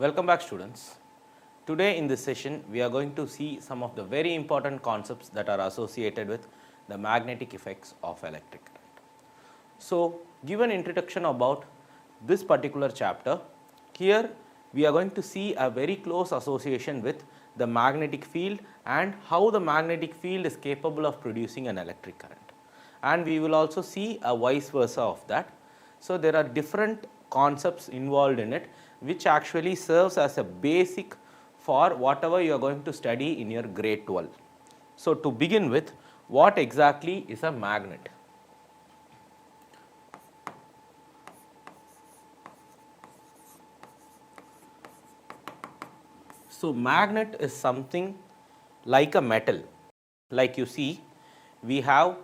Welcome back, students. Today in this session we are going to see some of the very important concepts that are associated with the magnetic effects of electric current. So, give an introduction about this particular chapter. Here we are going to see a very close association with the magnetic field and how the magnetic field is capable of producing an electric current, and we will also see a vice versa of that. So, there are different concepts involved in it which actually serves as a basic for whatever you are going to study in your grade 12. So, to begin with, what exactly is a magnet? So, magnet is something like a metal. Like you see, we have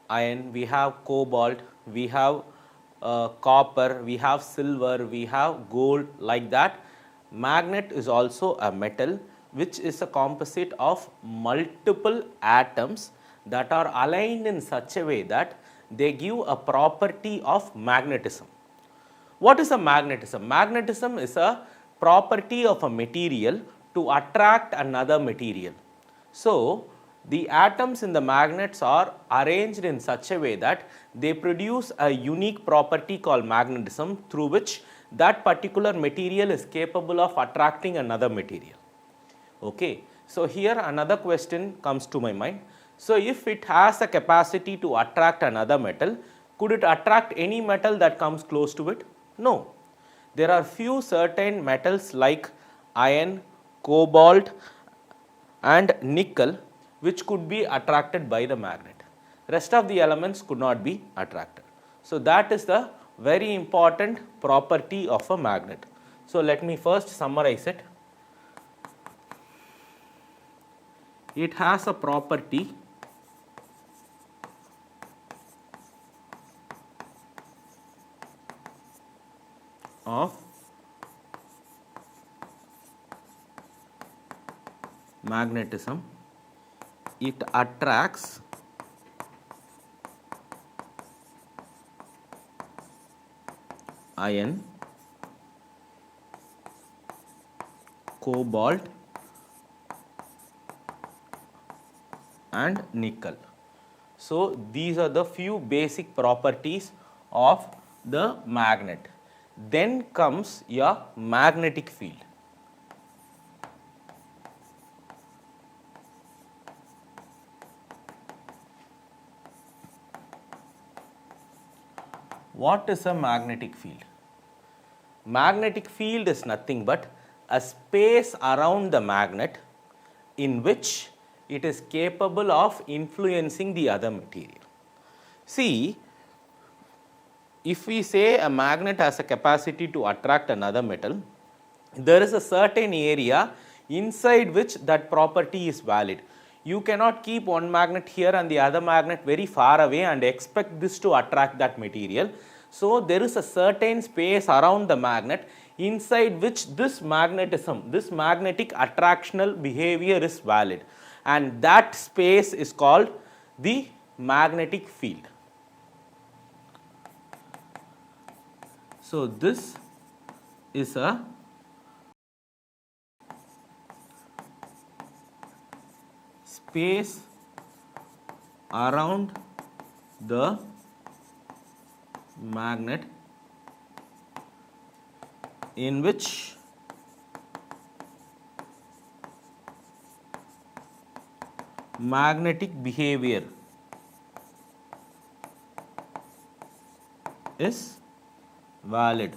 iron, we have cobalt, we have copper, we have silver, we have gold, like that. Magnet is also a metal which is a composite of multiple atoms that are aligned in such a way that they give a property of magnetism. What is a magnetism? Magnetism is a property of a material to attract another material. So, the atoms in the magnets are arranged in such a way that they produce a unique property called magnetism, through which that particular material is capable of attracting another material. Okay. So, here another question comes to my mind. So, if it has a capacity to attract another metal, could it attract any metal that comes close to it? No. There are few certain metals like iron, cobalt and nickel which could be attracted by the magnet. Rest of the elements could not be attracted. So, that is the very important property of a magnet. So, let me first summarize it. It has a property of magnetism. It attracts iron, cobalt and nickel. So, these are the few basic properties of the magnet. Then comes your magnetic field. What is a magnetic field? Magnetic field is nothing but a space around the magnet in which it is capable of influencing the other material. See, if we say a magnet has a capacity to attract another metal, there is a certain area inside which that property is valid. You cannot keep one magnet here and the other magnet very far away and expect this to attract that material. So, there is a certain space around the magnet inside which this magnetism, this magnetic attractional behavior is valid, and that space is called the magnetic field. So, this is a space around the magnet in which magnetic behavior is valid.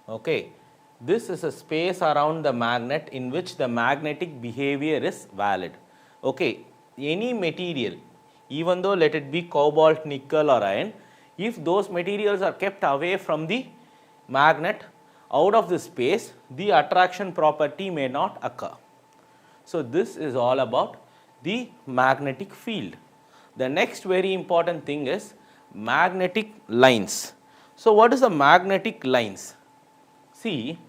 Okay. This is a space around the magnet in which the magnetic behavior is valid. Okay. Any material, even though let it be cobalt, nickel or iron, if those materials are kept away from the magnet out of the space, the attraction property may not occur. So, this is all about the magnetic field. The next very important thing is magnetic lines. So, what is the magnetic lines? See,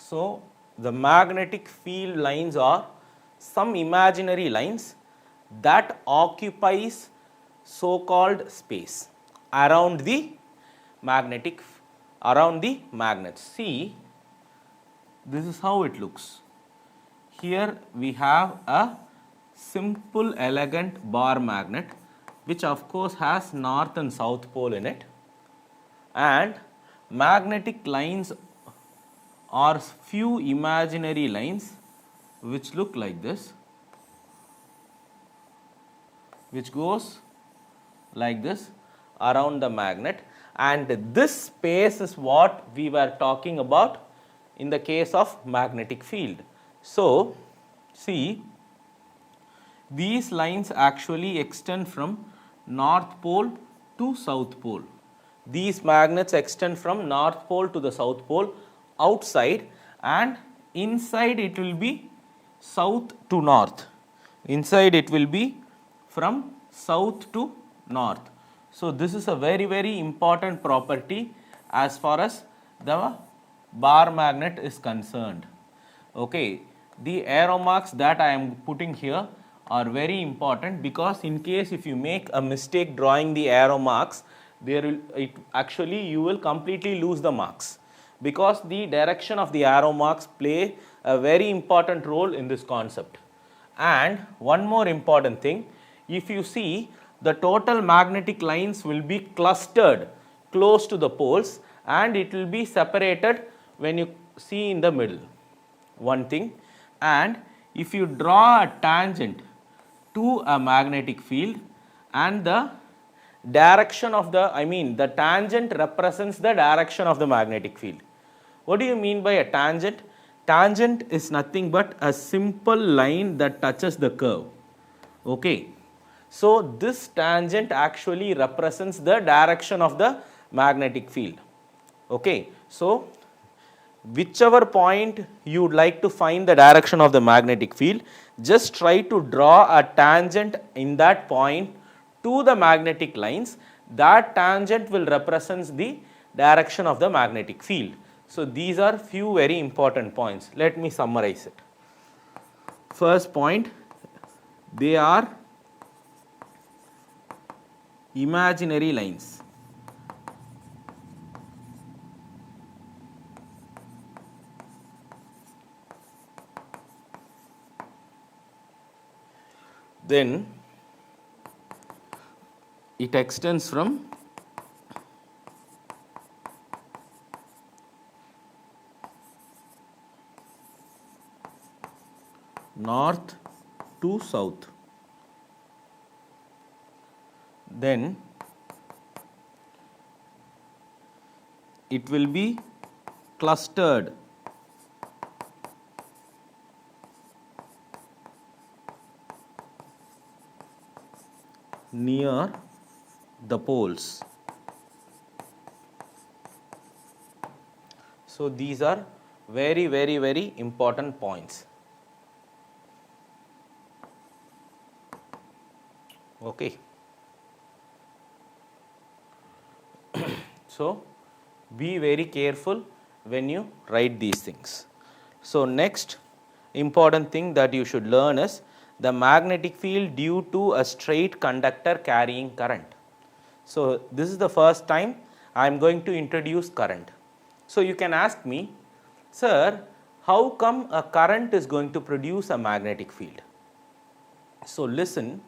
So the magnetic field lines are some imaginary lines that occupies so called space around the magnetic around the magnets. See, this is how it looks. Here we have a simple elegant bar magnet which of course has north and south pole in it, and magnetic lines are few imaginary lines which look like this, which goes like this around the magnet, and this space is what we were talking about in the case of magnetic field. So see, these lines actually extend from north pole to south pole. These magnets extend from north pole to the south pole outside, and inside it will be south to north. Inside it will be from south to north. So this is a very important property as far as the bar magnet is concerned. Okay, the arrow marks that I am putting here are very important, because in case if you make a mistake drawing the arrow marks, you will completely lose the marks, because the direction of the arrow marks play a very important role in this concept. And one more important thing, if you see, the total magnetic lines will be clustered close to the poles, and it will be separated when you see in the middle. One thing, and if you draw a tangent to a magnetic field, and the direction of the tangent represents the direction of the magnetic field. What do you mean by a tangent? Tangent is nothing but a simple line that touches the curve. Okay, so this tangent actually represents the direction of the magnetic field. Okay, so whichever point you would like to find the direction of the magnetic field, just try to draw a tangent in that point to the magnetic lines. That tangent will represent the direction of the magnetic field. So these are few very important points. Let me summarize it. First point, they are imaginary lines. Then it extends from north to south. Then it will be clustered near the poles. So these are very important points. Okay. So be very careful when you write these things. So next important thing that you should learn is the magnetic field due to a straight conductor carrying current. So this is the first time I am going to introduce current. So you can ask me, sir, how come a current is going to produce a magnetic field? So listen,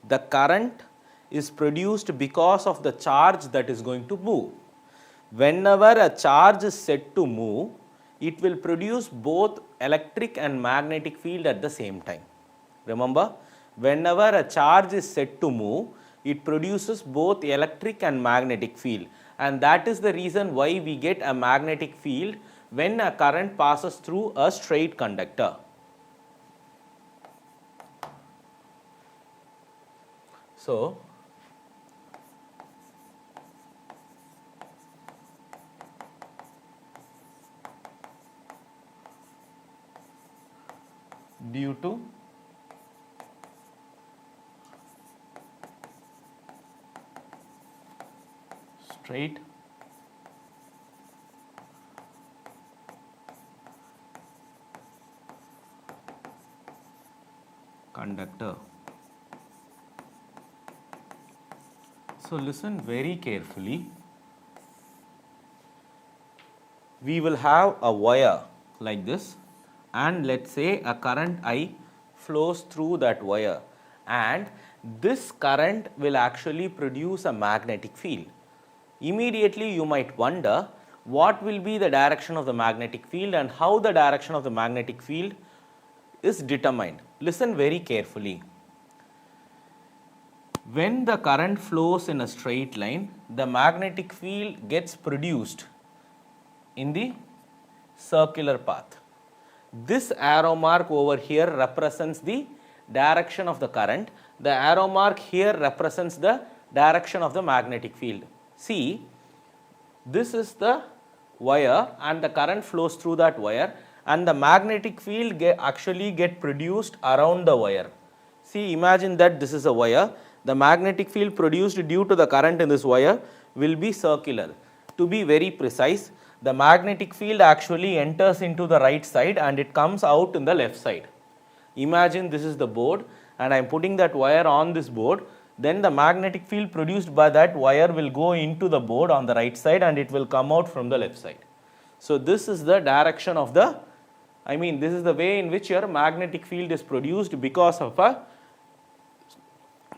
the current is produced because of the charge that is going to move. Whenever a charge is set to move, it will produce both electric and magnetic field at the same time. Remember, whenever a charge is set to move, it produces both electric and magnetic field, and that is the reason why we get a magnetic field when a current passes through a straight conductor. So due to straight conductor. So listen very carefully. We will have a wire like this, and let's say a current I flows through that wire, and this current will actually produce a magnetic field. Immediately you might wonder what will be the direction of the magnetic field and how the direction of the magnetic field is determined. Listen very carefully. When the current flows in a straight line, the magnetic field gets produced in the circular path. This arrow mark over here represents the direction of the current. The arrow mark here represents the direction of the magnetic field. See, this is the wire and the current flows through that wire, and the magnetic field actually get produced around the wire. See, imagine that this is a wire. The magnetic field produced due to the current in this wire will be circular. To be very precise, the magnetic field actually enters into the right side and it comes out in the left side. Imagine this is the board and I am putting that wire on this board, then the magnetic field produced by that wire will go into the board on the right side and it will come out from the left side. So this is the direction of the, this is the way in which your magnetic field is produced because of a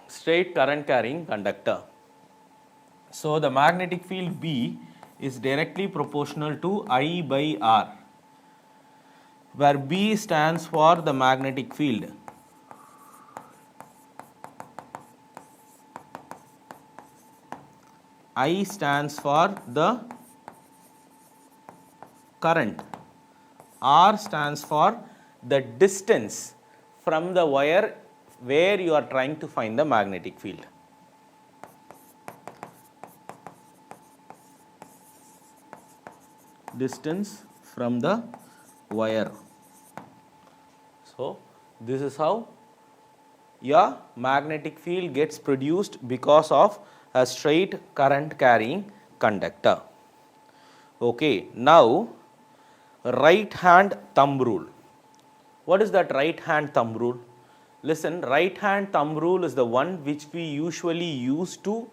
straight current carrying conductor. So the magnetic field B is directly proportional to I by R, where B stands for the magnetic field. I stands for the current. R stands for the distance from the wire where you are trying to find the magnetic field. Distance from the wire. So this is how your magnetic field gets produced because of a straight current carrying conductor. Okay, now right hand thumb rule. What is that right hand thumb rule? Listen, right hand thumb rule is the one which we usually use to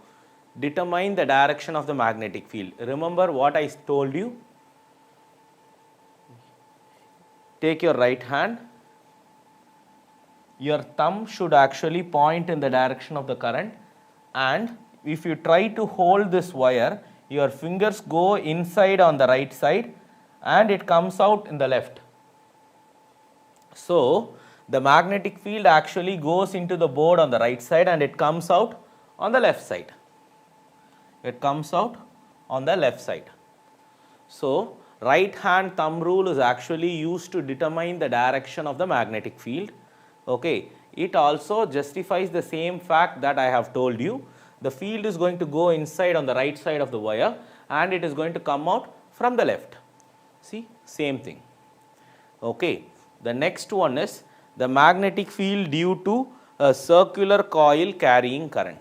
determine the direction of the magnetic field. Remember what I told you? Take your right hand, your thumb should actually point in the direction of the current, and if you try to hold this wire, your fingers go inside on the right side and it comes out in the left. So the magnetic field actually goes into the board on the right side and it comes out on the left side. It comes out on the left side. So right hand thumb rule is actually used to determine the direction of the magnetic field. Okay, it also justifies the same fact that I have told you. The field is going to go inside on the right side of the wire and it is going to come out from the left. See, same thing. Okay, the next one is the magnetic field due to a circular coil carrying current.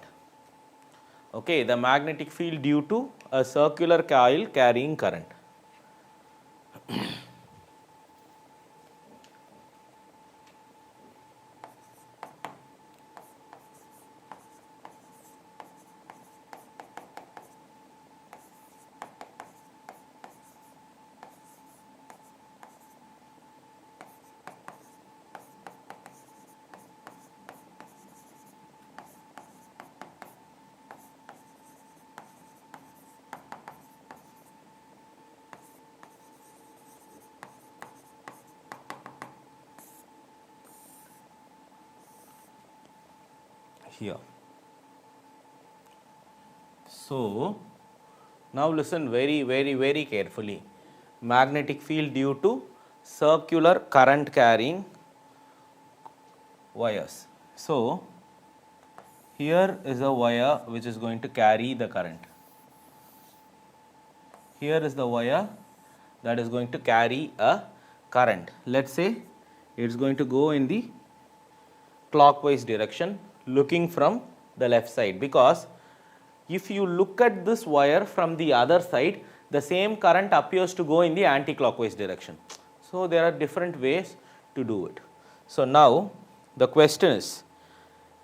Okay, the magnetic field due to a circular coil carrying current. Here. So now listen very carefully. Magnetic field due to circular current carrying wires. So here is a wire which is going to carry the current. Here is the wire that is going to carry a current. Let's say it's going to go in the clockwise direction, looking from the left side, because if you look at this wire from the other side, the same current appears to go in the anti-clockwise direction. So there are different ways to do it. So now the question is,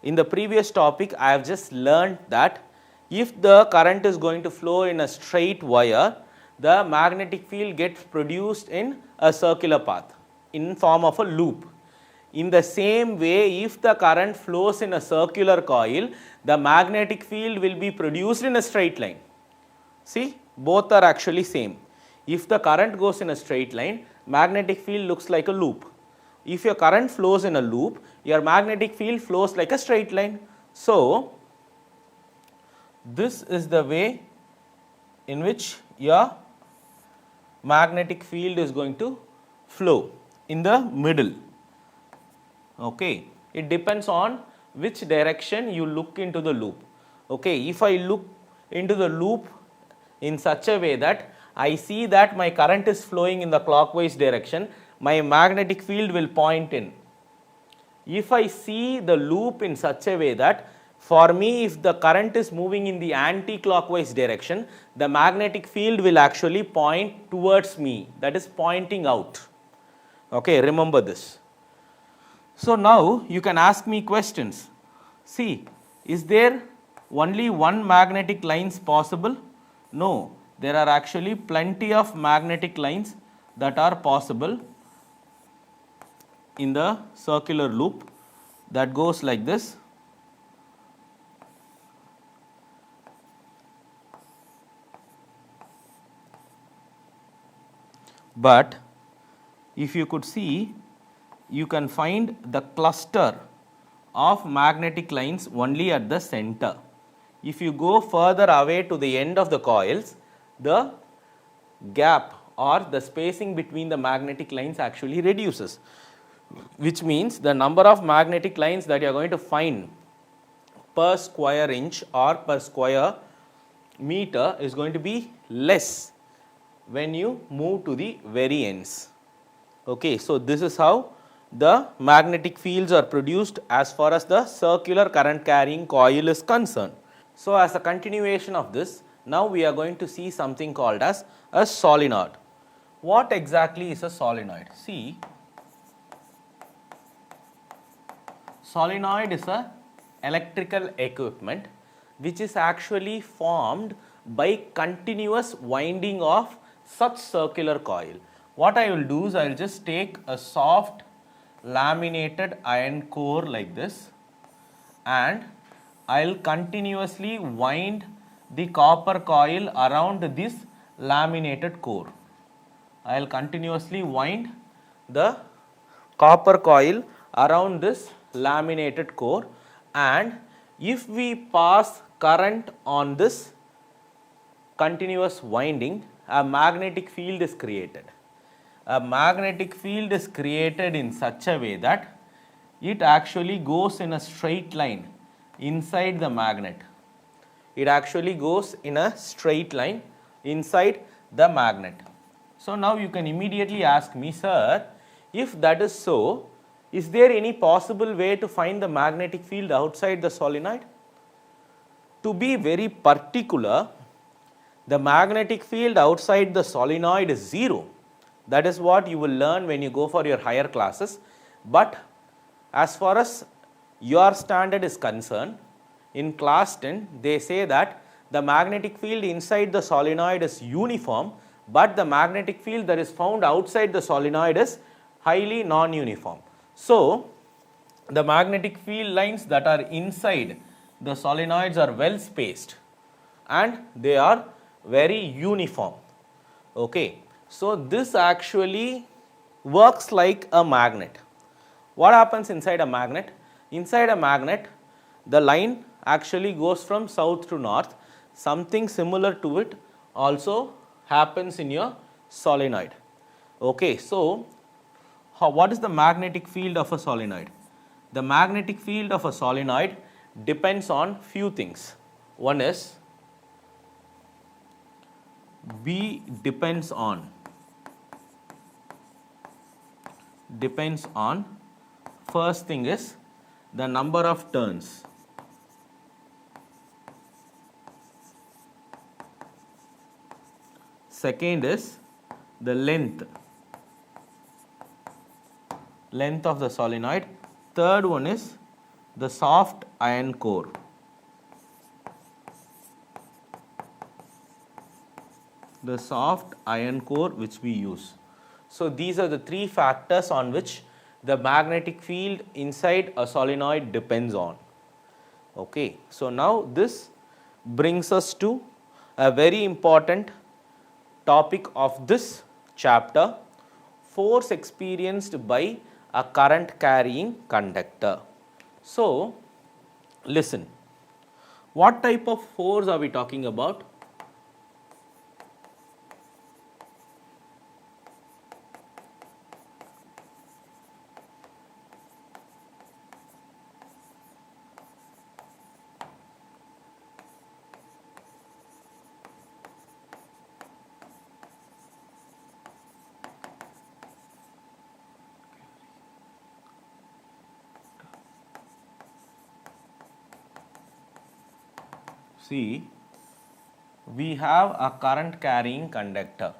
in the previous topic I have just learned that if the current is going to flow in a straight wire, the magnetic field gets produced in a circular path in form of a loop. In the same way, if the current flows in a circular coil, the magnetic field will be produced in a straight line. See, both are actually same. If the current goes in a straight line, magnetic field looks like a loop. If your current flows in a loop, your magnetic field flows like a straight line. So, this is the way in which your magnetic field is going to flow in the middle. Okay. It depends on which direction you look into the loop. Okay. If I look into the loop in such a way that I see that my current is flowing in the clockwise direction, my magnetic field will point in. If I see the loop in such a way that for me, if the current is moving in the anti-clockwise direction, the magnetic field will actually point towards me, that is pointing out. Okay, remember this. So now you can ask me questions. See, is there only one magnetic lines possible? No, there are actually plenty of magnetic lines that are possible in the circular loop that goes like this. But if you could see, you can find the cluster of magnetic lines only at the center. If you go further away to the end of the coils, the gap or the spacing between the magnetic lines actually reduces, which means the number of magnetic lines that you are going to find per square inch or per square meter is going to be less when you move to the very ends. Okay, so this is how the magnetic fields are produced as far as the circular current carrying coil is concerned. So as a continuation of this, now we are going to see something called as a solenoid. What exactly is a solenoid? See, solenoid is a electrical equipment which is actually formed by continuous winding of such circular coil. What I will do is I will just take a soft laminated iron core like this, and I will continuously wind the copper coil around this laminated core. I will continuously wind the copper coil around this laminated core, and if we pass current on this continuous winding, a magnetic field is created. A magnetic field is created in such a way that it actually goes in a straight line inside the magnet. It actually goes in a straight line inside the magnet. So now you can immediately ask me, sir, if that is so, is there any possible way to find the magnetic field outside the solenoid? To be very particular, the magnetic field outside the solenoid is 0. That is what you will learn when you go for your higher classes. But as far as your standard is concerned, in class 10, they say that the magnetic field inside the solenoid is uniform, but the magnetic field that is found outside the solenoid is highly non-uniform. So, the magnetic field lines that are inside the solenoids are well spaced and they are very uniform. Okay. So, this actually works like a magnet. What happens inside a magnet? Inside a magnet, the line actually goes from south to north. Something similar to it also happens in your solenoid. Okay, so what is the magnetic field of a solenoid? The magnetic field of a solenoid depends on few things. One is B depends on first thing is the number of turns. Second is the length of the solenoid. Third one is the soft iron core. The soft iron core which we use. So these are the three factors on which the magnetic field inside a solenoid depends on. Okay, so now this brings us to a very important topic of this chapter, force experienced by a current carrying conductor. So listen, what type of force are we talking about? See, we have a current carrying conductor,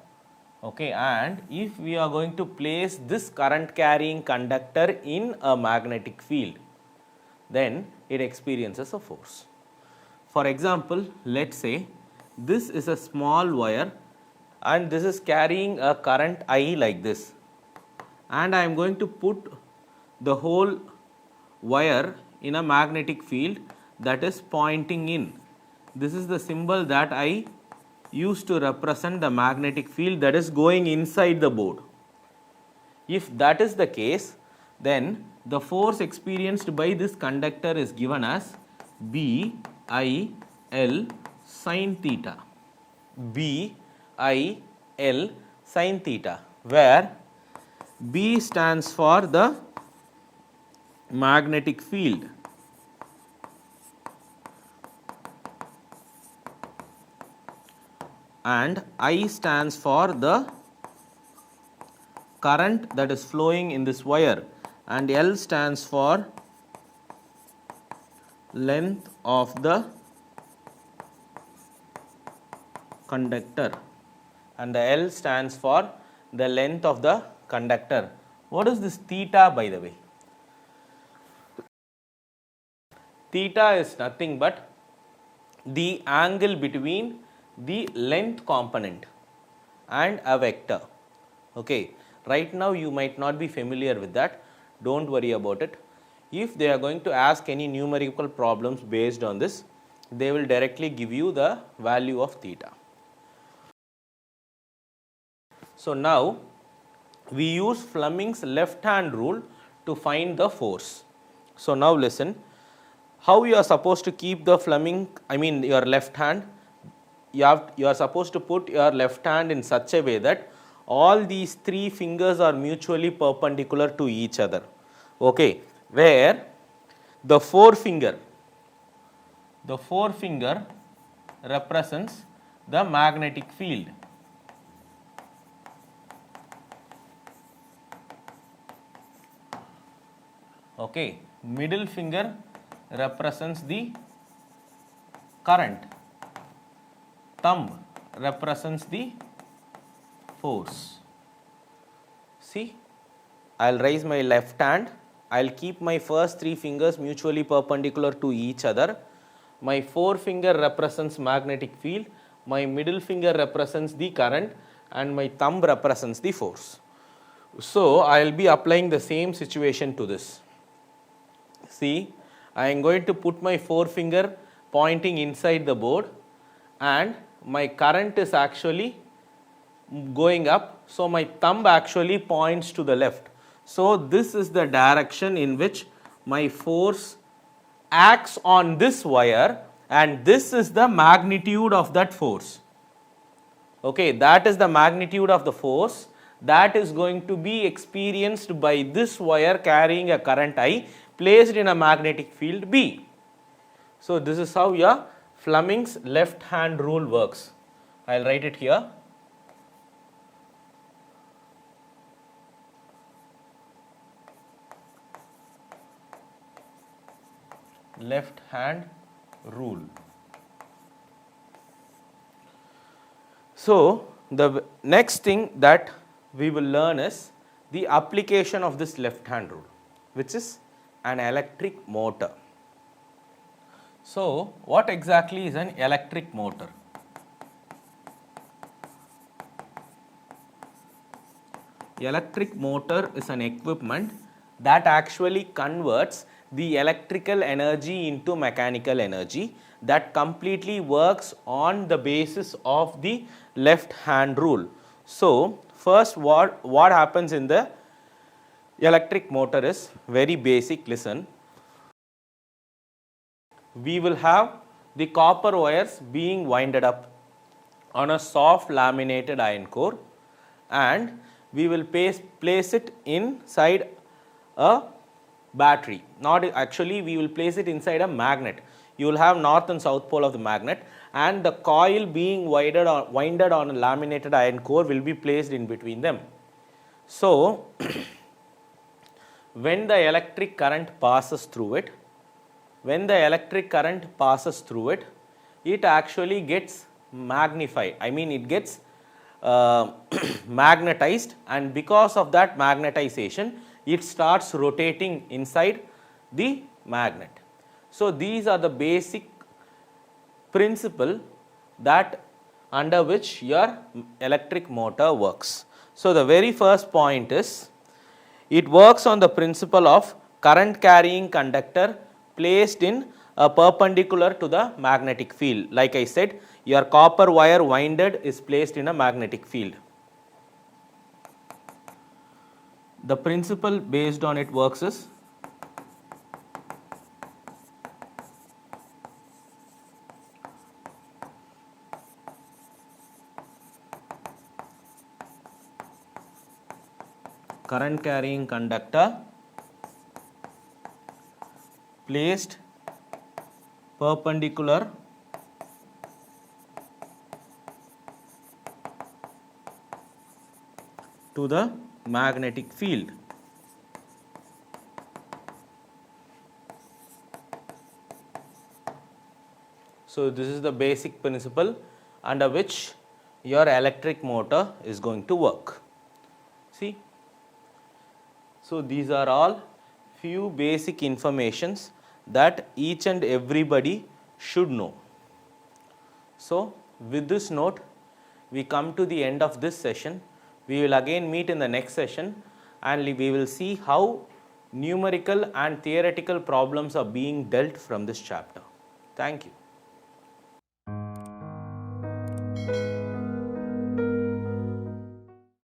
okay, and if we are going to place this current carrying conductor in a magnetic field, then it experiences a force. For example, let us say this is a small wire and this is carrying a current I like this, and I am going to put the whole wire in a magnetic field that is pointing in. This is the symbol that I use to represent the magnetic field that is going inside the board. If that is the case, then the force experienced by this conductor is given as B I L sin theta. B I L sin theta, where B stands for the magnetic field and I stands for the current that is flowing in this wire, and L stands for length of the conductor, and the L stands for the length of the conductor. What is this theta, by the way? Theta is nothing but the angle between the length component and a vector. Okay, right now you might not be familiar with that, don't worry about it. If they are going to ask any numerical problems based on this, they will directly give you the value of theta. So now we use Fleming's left hand rule to find the force. So now listen, how you are supposed to keep the your left hand. You are supposed to put your left hand in such a way that all these three fingers are mutually perpendicular to each other, okay, where the forefinger represents the magnetic field, okay, middle finger represents the current, thumb represents the force. See, I will raise my left hand, I will keep my first three fingers mutually perpendicular to each other. My forefinger represents magnetic field, my middle finger represents the current, and my thumb represents the force. So I will be applying the same situation to this. See, I am going to put my forefinger pointing inside the board, and my current is actually going up, so my thumb actually points to the left. So this is the direction in which my force acts on this wire, and this is the magnitude of that force. Okay, that is the magnitude of the force that is going to be experienced by this wire carrying a current I placed in a magnetic field B. So this is how your Fleming's left hand rule works. I will write it here. Left hand rule. So the next thing that we will learn is the application of this left hand rule, which is an electric motor. So, what exactly is an electric motor? Electric motor is an equipment that actually converts the electrical energy into mechanical energy, that completely works on the basis of the left hand rule. So, first what happens in the electric motor is very basic. Listen, we will have the copper wires being winded up on a soft laminated iron core, and we will place it inside a battery. Not actually, we will place it inside a magnet. You will have north and south pole of the magnet, and the coil being winded on a laminated iron core will be placed in between them. So, when the electric current passes through it, it actually gets magnified. I mean, it gets magnetized, and because of that magnetization, it starts rotating inside the magnet. So, these are the basic principle that under which your electric motor works. So, the very first point is, it works on the principle of current carrying conductor placed in a perpendicular to the magnetic field. Like I said, your copper wire winded is placed in a magnetic field. The principle based on it works is current carrying conductor placed perpendicular to the magnetic field. So, this is the basic principle under which your electric motor is going to work. See? So, these are all few basic informations that each and everybody should know. So, with this note, we come to the end of this session. We will again meet in the next session, and we will see how numerical and theoretical problems are being dealt from this chapter. Thank you.